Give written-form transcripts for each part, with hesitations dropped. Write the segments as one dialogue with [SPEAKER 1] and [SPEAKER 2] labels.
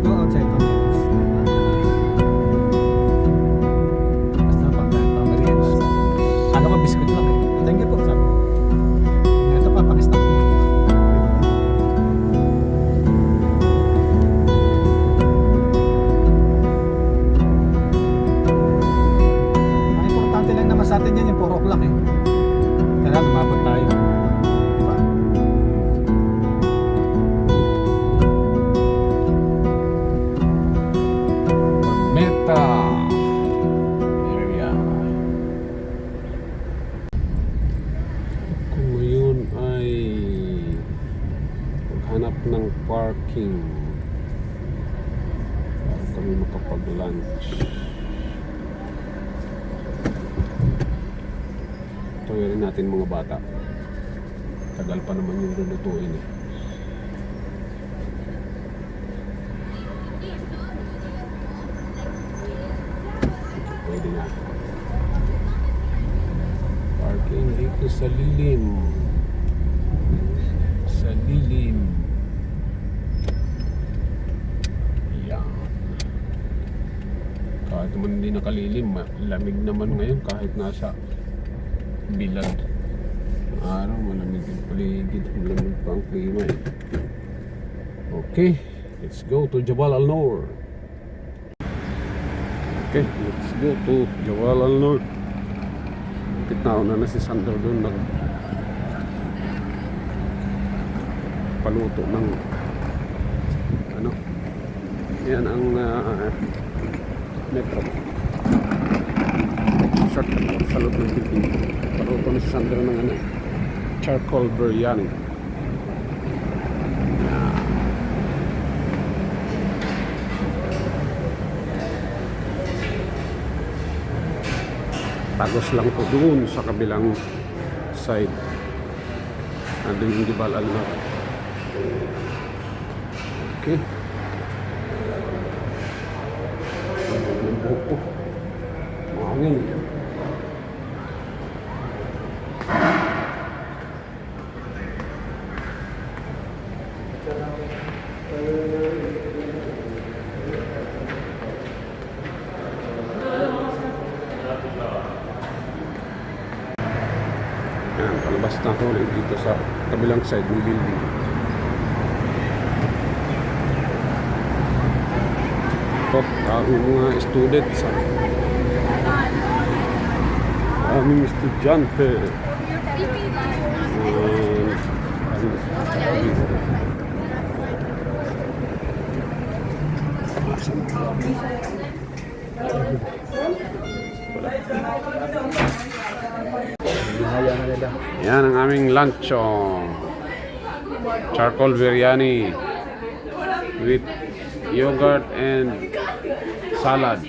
[SPEAKER 1] Go outside. Basta pamerienda. Ano ko, biscuit lang eh. Thank you po, sabi. Ito pa, pakistak mo. Ang importante lang naman sa atin yan, yung 4 o'clock eh. Kailangan umabot tayo. Diba?
[SPEAKER 2] Meta area. Kung ngayon ay maghanap ng parking para kami makapag-lunch. Tuwirin natin mga bata. Tagal pa naman yung lulutuin eh. Pwede na. Parking dito sa lilim. Sa lilim. Yan. Kahit naman hindi nakalilim, lamig naman ngayon kahit nasa bilad. Araw, malamig yung paligid. Malamig pa ang klima eh. Okay, let's go to Jabal Al Noor. Okay, let's go to Jabal Al Noor. Kitnaon na si Sandro doon paluto ng ano. Yan ang metro. Shortcut sa loob ng building. Paluto na si Sandro ng ano, charcoal biryani. Tagos lang po doon sa kabilang side. Nandun yung Jabal Al Noor. Okay. Ang buhok ko. Mahangin. Yan, palabas na ako ulit dito sa kabilang side ng building. Ito, ang mga students. Aming estudyante. Yan ang aming lunch. Charcoal biryani with yogurt and salad.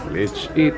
[SPEAKER 2] Let's eat.